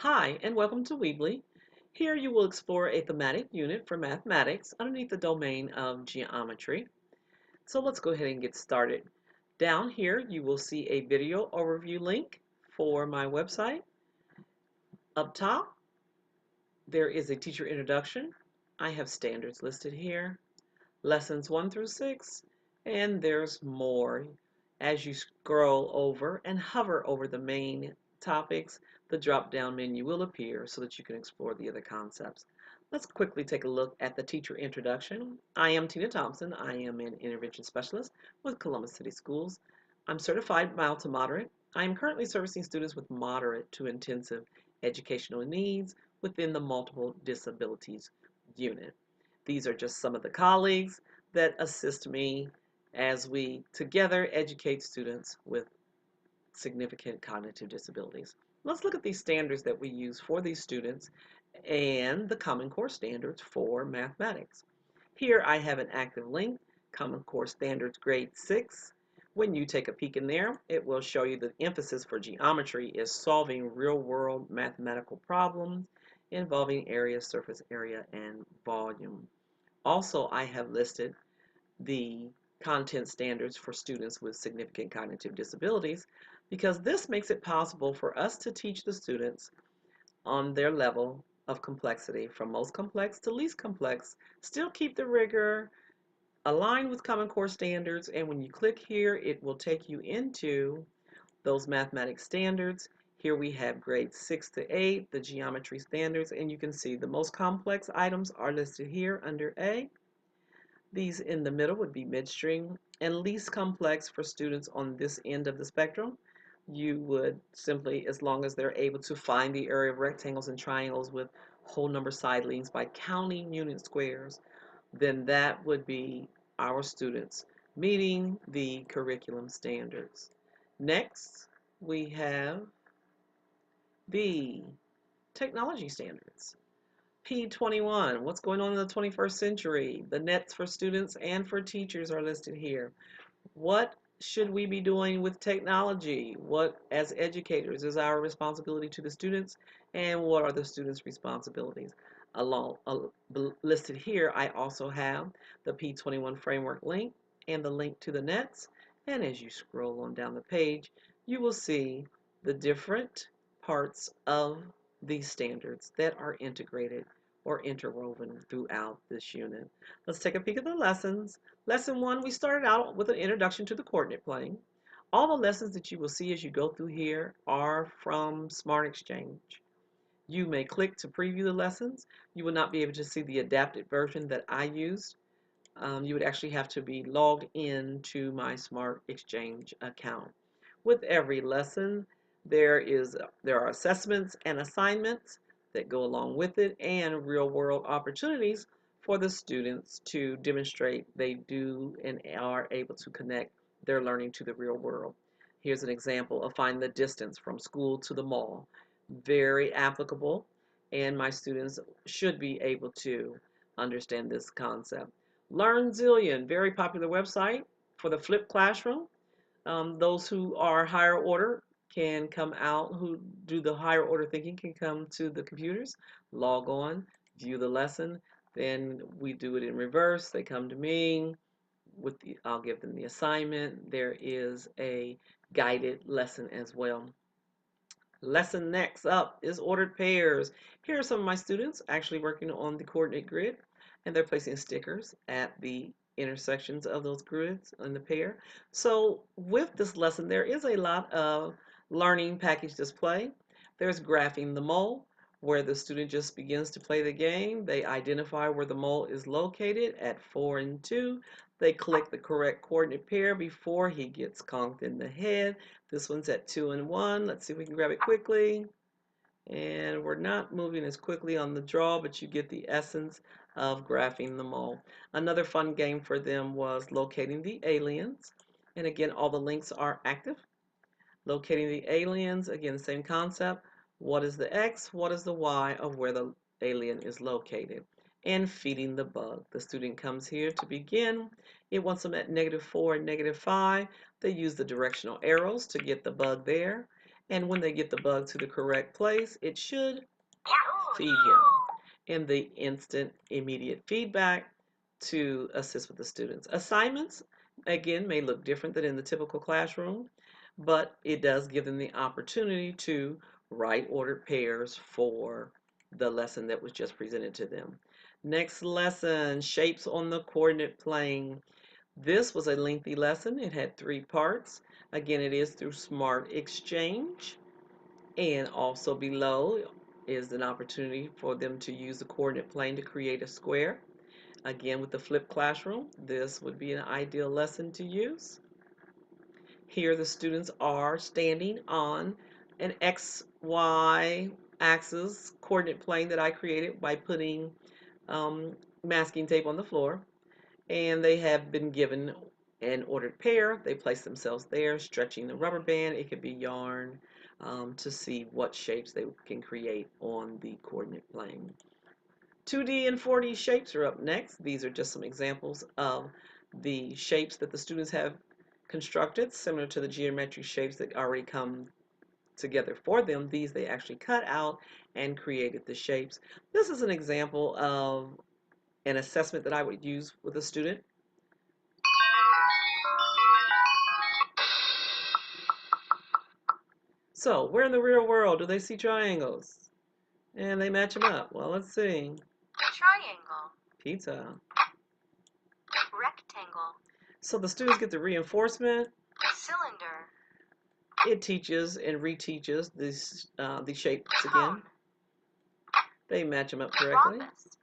Hi, and welcome to Weebly. Here you will explore a thematic unit for mathematics underneath the domain of geometry. So let's go ahead and get started. Down here you will see a video overview link for my website. Up top there is a teacher introduction. I have standards listed here, lessons 1 through 6, and there's more. As you scroll over and hover over the main topics, the drop-down menu will appear so that you can explore the other concepts. Let's quickly take a look at the teacher introduction. I am Tina Thompson. I am an intervention specialist with Columbus City Schools. I'm certified mild to moderate. I am currently servicing students with moderate to intensive educational needs within the multiple disabilities unit. These are just some of the colleagues that assist me as we together educate students with significant cognitive disabilities. Let's look at these standards that we use for these students and the Common Core standards for mathematics. Here I have an active link, Common Core Standards Grade 6. When you take a peek in there, it will show you the emphasis for geometry is solving real-world mathematical problems involving area, surface area, and volume. Also, I have listed the content standards for students with significant cognitive disabilities because this makes it possible for us to teach the students on their level of complexity from most complex to least complex, still keep the rigor, align with Common Core standards, and when you click here, it will take you into those mathematics standards. Here we have grades 6 to 8, the geometry standards, and you can see the most complex items are listed here under A. These in the middle would be midstream and least complex for students on this end of the spectrum. You would simply, as long as they're able to find the area of rectangles and triangles with whole number sidelines by counting unit squares, then that would be our students meeting the curriculum standards. Next, we have the technology standards. P21, what's going on in the 21st century? The nets for students and for teachers are listed here. What should we be doing with technology? What, as educators, is our responsibility to the students, and what are the students' responsibilities? Listed here, I also have the P21 framework link and the link to the nets. And as you scroll on down the page, you will see the different parts of these standards that are integrated or interwoven throughout this unit. Let's take a peek at the lessons. Lesson 1, we started out with an introduction to the coordinate plane. All the lessons that you will see as you go through here are from Smart Exchange. You may click to preview the lessons. You will not be able to see the adapted version that I used. You would actually have to be logged in to my Smart Exchange account. With every lesson, there are assessments and assignments that go along with it and real-world opportunities for the students to demonstrate they do and are able to connect their learning to the real world. Here's an example of find the distance from school to the mall. Very applicable, and my students should be able to understand this concept. LearnZillion, very popular website for the flipped classroom. Those who are higher order can come out, who do the higher order thinking can come to the computers, log on, view the lesson, then we do it in reverse. They come to me I'll give them the assignment. There is a guided lesson as well. Lesson next up is ordered pairs. Here are some of my students actually working on the coordinate grid, and they're placing stickers at the intersections of those grids in the pair. So with this lesson, there is a lot of learning package display. There's graphing the mole, where the student just begins to play the game. They identify where the mole is located at 4 and 2. They click the correct coordinate pair before he gets conked in the head. This one's at 2 and 1. Let's see if we can grab it quickly. And we're not moving as quickly on the draw, but you get the essence of graphing them all. Another fun game for them was locating the aliens. And again, all the links are active. Locating the aliens, again, same concept. What is the X? What is the Y of where the alien is located? And feeding the bug. The student comes here to begin. It wants them at -4 and -5. They use the directional arrows to get the bug there. And when they get the bug to the correct place, it should feed him. And the instant, immediate feedback to assist with the students. Assignments, again, may look different than in the typical classroom, but it does give them the opportunity to write ordered pairs for the lesson that was just presented to them. Next lesson, shapes on the coordinate plane. This was a lengthy lesson. It had 3 parts. Again, it is through Smart Exchange. And also below is an opportunity for them to use the coordinate plane to create a square. Again, with the flipped classroom, this would be an ideal lesson to use. Here the students are standing on an XY axis coordinate plane that I created by putting masking tape on the floor. And they have been given an ordered pair. They place themselves there, stretching the rubber band. It could be yarn to see what shapes they can create on the coordinate plane. 2D and 4D shapes are up next. These are just some examples of the shapes that the students have constructed, similar to the geometric shapes that already come together for them. These they actually cut out and created the shapes. This is an example of an assessment that I would use with a student. So, where in the real world do they see triangles? And they match them up. Well, let's see. Triangle. Pizza. Rectangle. So the students get the reinforcement. Cylinder. It teaches and reteaches these shapes again. Cone. They match them up correctly. Rhombus.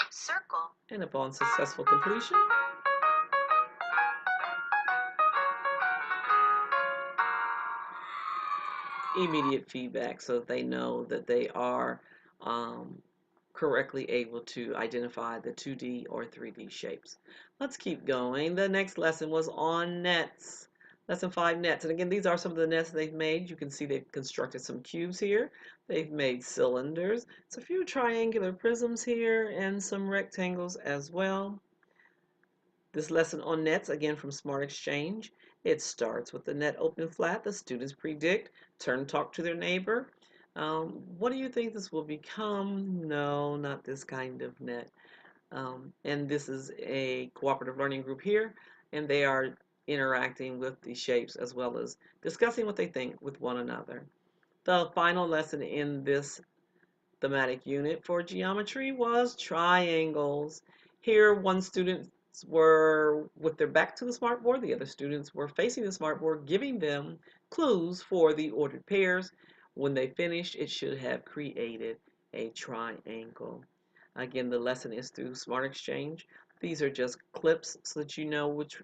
Circle. And upon successful completion, immediate feedback so that they know that they are correctly able to identify the 2D or 3D shapes. Let's keep going. The next lesson was on nets. Lesson 5, nets. And again, these are some of the nets they've made. You can see they've constructed some cubes here. They've made cylinders. It's a few triangular prisms here and some rectangles as well. This lesson on nets, again from Smart Exchange. It starts with the net open flat. The students predict, turn talk to their neighbor. What do you think this will become? No, not this kind of net. And this is a cooperative learning group here, and they are interacting with the shapes as well as discussing what they think with one another. The final lesson in this thematic unit for geometry was triangles. Here, one student were with their back to the smartboard, the other students were facing the smartboard, giving them clues for the ordered pairs. When they finished, it should have created a triangle. Again, the lesson is through Smart Exchange. These are just clips so that you know which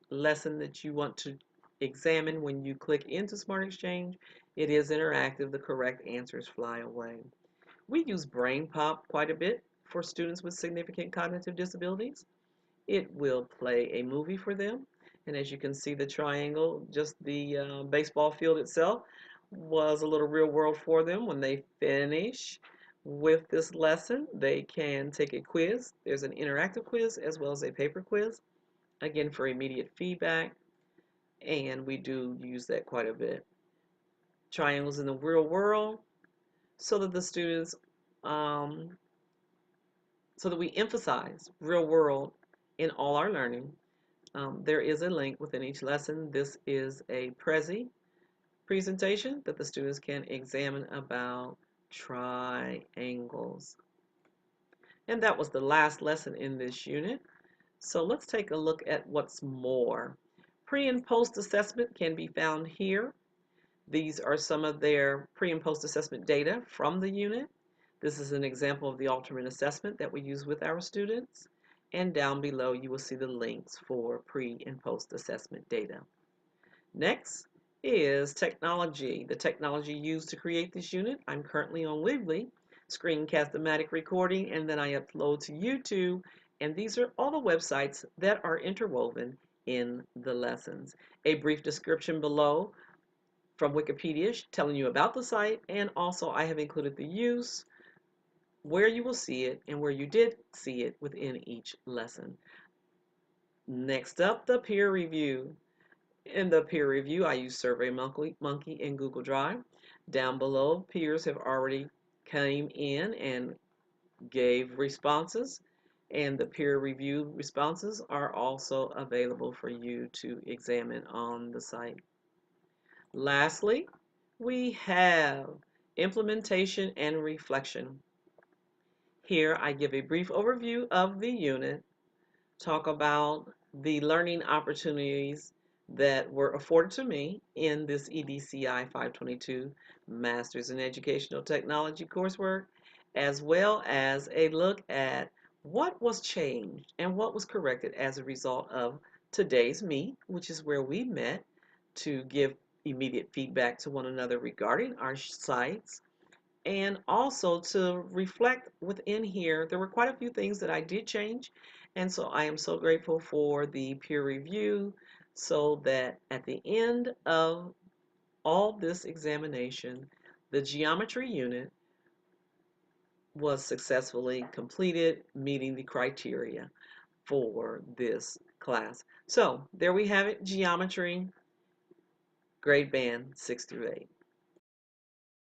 lesson that you want to examine when you click into Smart Exchange. It is interactive. The correct answers fly away. We use BrainPop quite a bit for students with significant cognitive disabilities. It will play a movie for them. And as you can see, the triangle, just the baseball field itself, was a little real world for them. When they finish with this lesson, they can take a quiz. There's an interactive quiz as well as a paper quiz, again for immediate feedback. And we do use that quite a bit. Triangles in the real world, so that the students so that we emphasize real world in all our learning. There is a link within each lesson. This is a Prezi presentation that the students can examine about triangles. And that was the last lesson in this unit. So let's take a look at what's more. Pre and post assessment can be found here. These are some of their pre and post assessment data from the unit. This is an example of the alternate assessment that we use with our students. And down below you will see the links for pre and post assessment data. Next is technology. The technology used to create this unit. I'm currently on Weebly, Screencast-O-Matic recording, and then I upload to YouTube. And these are all the websites that are interwoven in the lessons. A brief description below from Wikipedia telling you about the site, and also I have included the use, where you will see it, and where you did see it within each lesson. Next up, the peer review. In the peer review, I use SurveyMonkey in Google Drive. Down below, peers have already came in and gave responses, and the peer review responses are also available for you to examine on the site. Lastly, we have implementation and reflection. Here I give a brief overview of the unit, talk about the learning opportunities that were afforded to me in this EDCI 522 Masters in Educational Technology coursework, as well as a look at what was changed and what was corrected as a result of today's meet, which is where we met to give immediate feedback to one another regarding our sites, and also to reflect within here. There were quite a few things that I did change, and so I am so grateful for the peer review, so that at the end of all this examination, the geometry unit was successfully completed, meeting the criteria for this class. So there we have it, geometry, grade band 6 through 8.